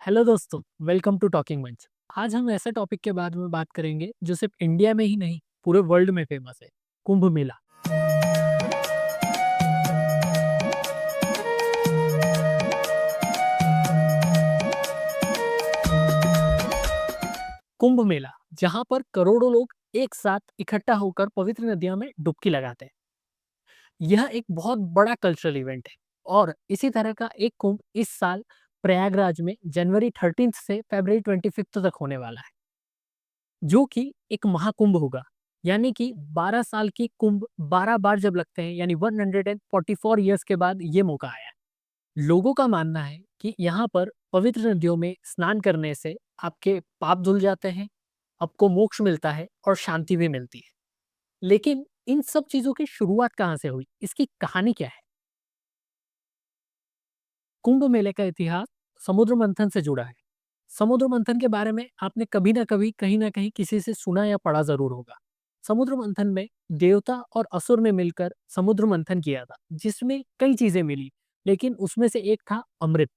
Hello दोस्तों, welcome to talking मंच। आज हम ऐसे टॉपिक के बारे में बात करेंगे जो सिर्फ इंडिया में ही नहीं, पूरे वर्ल्ड में फेमस है। कुंभ मेला। कुंभ मेला, जहां पर करोड़ों लोग एक साथ इकट्ठा होकर पवित्र नदियों में डुबकी लगाते हैं। यह एक बहुत बड़ा कल्चरल इवेंट है और इसी तरह का एक कुंभ इस साल प्रयागराज में जनवरी 13 से फरवरी 25 तक होने वाला है, जो कि एक महाकुंभ होगा। यानी कि 12 साल की कुंभ 12 बार जब लगते हैं, यानी 144 ईयर्स के बाद ये मौका आया है। लोगों का मानना है कि यहाँ पर पवित्र नदियों में स्नान करने से आपके पाप धुल जाते हैं, आपको मोक्ष मिलता है और शांति भी मिलती है। लेकिन इन सब चीजों की शुरुआत कहाँ से हुई, इसकी कहानी क्या है? कुंभ मेले का इतिहास समुद्र मंथन से जुड़ा है। समुद्र मंथन के बारे में आपने कभी ना कभी कहीं ना कहीं किसी से सुना या पढ़ा जरूर होगा। समुद्र मंथन में देवता और असुर ने मिलकर समुद्र मंथन किया था, जिसमें कई चीजें मिली। लेकिन उसमें से एक था अमृत,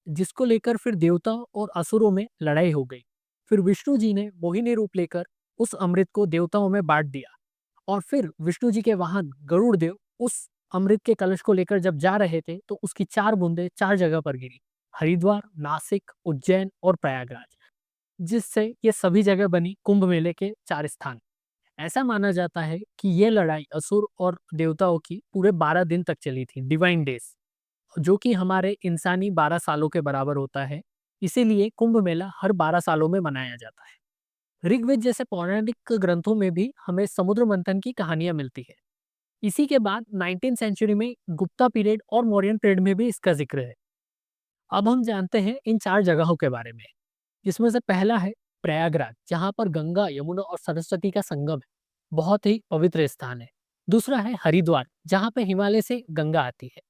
जिसको लेकर फिर देवताओं और असुरों में लड़ाई हो गई। फिर विष्णु जी ने मोहिनी रूप लेकर उस अमृत को देवताओं में बांट दिया। और फिर विष्णु जी के वाहन गरुड़ देव उस अमृत के कलश को लेकर जब जा रहे थे, तो उसकी चार बूंदें चार जगह पर गिरी: हरिद्वार, नासिक, उज्जैन और प्रयागराज। जिससे ये सभी जगह बनी कुंभ मेले के चार स्थान। ऐसा माना जाता है कि ये लड़ाई असुर और देवताओं की पूरे 12 दिन तक चली थी, डिवाइन डेज, जो कि हमारे इंसानी 12 सालों के बराबर होता है। इसीलिए कुंभ मेला हर 12 सालों में मनाया जाता है। ऋग्वेद जैसे पौराणिक ग्रंथों में भी हमें समुद्र मंथन की कहानियां मिलती है। इसी के बाद 19th सेंचुरी में गुप्ता पीरियड और मौर्यन पीरियड में भी इसका जिक्र है। अब हम जानते हैं इन चार जगहों के बारे में, जिसमें से पहला है प्रयागराज, जहाँ पर गंगा, यमुना और सरस्वती का संगम है। बहुत ही पवित्र स्थान है। दूसरा है हरिद्वार, जहाँ पे हिमालय से गंगा आती है।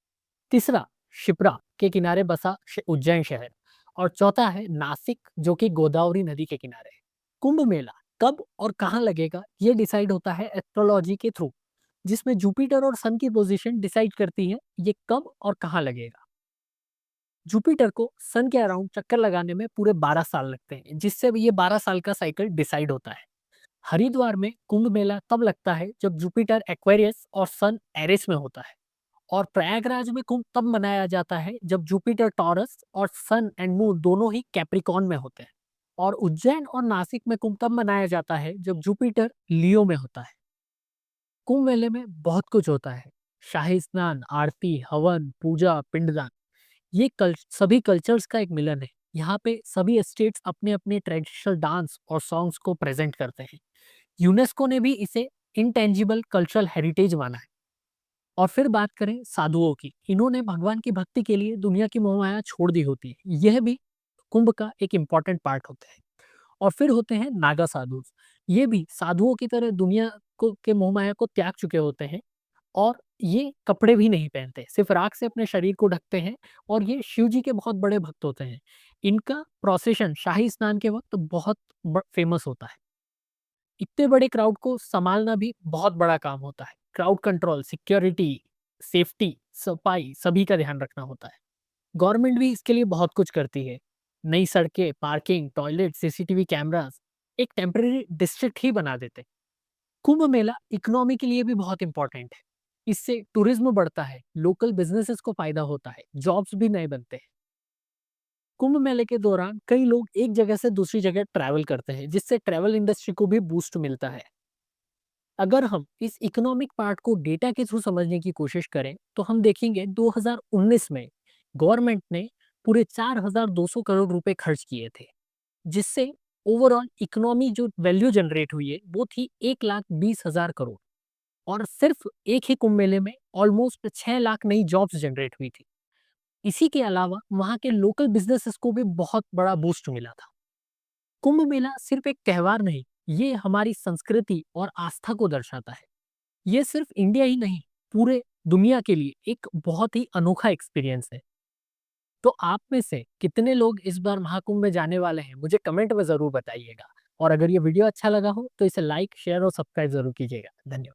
तीसरा, शिप्रा के किनारे बसा उज्जैन शहर। और चौथा है नासिक, जो कि गोदावरी नदी के किनारे है। कुंभ मेला कब और कहाँ लगेगा, ये डिसाइड होता है एस्ट्रोलॉजी के थ्रू, जिसमें जुपिटर और सन की पोजीशन डिसाइड करती है ये कब और कहाँ लगेगा। जुपिटर को सन के अराउंड चक्कर लगाने में पूरे 12 साल लगते हैं, जिससे ये 12 साल का साइकिल डिसाइड होता है। हरिद्वार में कुंभ मेला तब लगता है जब जुपिटर एक्वेरियस और सन एरिस में होता है। और प्रयागराज में कुंभ तब मनाया जाता है जब जुपिटर टॉरस और सन एंड मून दोनों ही कैप्रिकॉन में होते हैं। और उज्जैन और नासिक में कुंभ तब मनाया जाता है जब जुपिटर लियो में होता है। कुंभ मेले में बहुत कुछ होता है: शाही स्नान, आरती, हवन, पूजा, पिंडदान। ये सभी कल्चर्स का एक मिलन है। यहाँ पे सभी स्टेट्स अपने अपने ट्रेडिशनल डांस और सॉन्ग्स को प्रेजेंट करते हैं। यूनेस्को ने भी इसे इंटेंजिबल कल्चरल हेरिटेज माना है। और फिर बात करें साधुओं की, इन्होंने भगवान की भक्ति के लिए दुनिया की मोहमाया छोड़ दी होती है। यह भी कुंभ का एक इम्पॉर्टेंट पार्ट होता है। और फिर होते हैं नागा साधु। ये भी साधुओं की तरह दुनिया को के मोहमाया को त्याग चुके होते हैं। और ये कपड़े भी नहीं पहनते, सिर्फ राख से अपने शरीर को ढकते हैं। और ये शिव जी के बहुत बड़े भक्त होते हैं। इनका प्रोसेशन शाही स्नान के वक्त बहुत फेमस होता है। इतने बड़े क्राउड को संभालना भी बहुत बड़ा काम होता है। क्राउड कंट्रोल, सिक्योरिटी, सेफ्टी, सफाई, सभी का ध्यान रखना होता है। गवर्नमेंट भी इसके लिए बहुत कुछ करती है। नई सड़कें, पार्किंग, टॉयलेट, सीसीटीवी कैमरास, एक टेम्परेरी डिस्ट्रिक्ट ही बना देते हैं। कुंभ मेला इकोनॉमी के लिए भी बहुत इंपॉर्टेंट है। इससे टूरिज्म बढ़ता है, लोकल बिजनेसेस को फायदा होता है, जॉब्स भी नए बनते हैं। कुंभ मेले के दौरान कई लोग एक जगह से दूसरी जगह ट्रैवल करते हैं, जिससे ट्रैवल इंडस्ट्री को भी बूस्ट मिलता है। अगर हम इस इकोनॉमिक पार्ट को डेटा के थ्रू समझने की कोशिश करें, तो हम देखेंगे 2019 में गवर्नमेंट ने पूरे 4,200 करोड़ रुपए खर्च किए थे, जिससे ओवरऑल इकोनॉमी जो वैल्यू जनरेट हुई है वो थी 1,20,000 करोड़। और सिर्फ एक ही कुंभ मेले में ऑलमोस्ट 6 लाख नई जॉब्स जनरेट हुई थी। इसी के अलावा वहाँ के लोकल बिजनेसेस को भी बहुत बड़ा बूस्ट मिला था। कुंभ मेला सिर्फ एक त्योहार नहीं, ये हमारी संस्कृति और आस्था को दर्शाता है। ये सिर्फ इंडिया ही नहीं, पूरे दुनिया के लिए एक बहुत ही अनोखा एक्सपीरियंस है। तो आप में से कितने लोग इस बार महाकुंभ में जाने वाले हैं, मुझे कमेंट में जरूर बताइएगा। और अगर ये वीडियो अच्छा लगा हो तो इसे लाइक, शेयर और सब्सक्राइब जरूर कीजिएगा। धन्यवाद।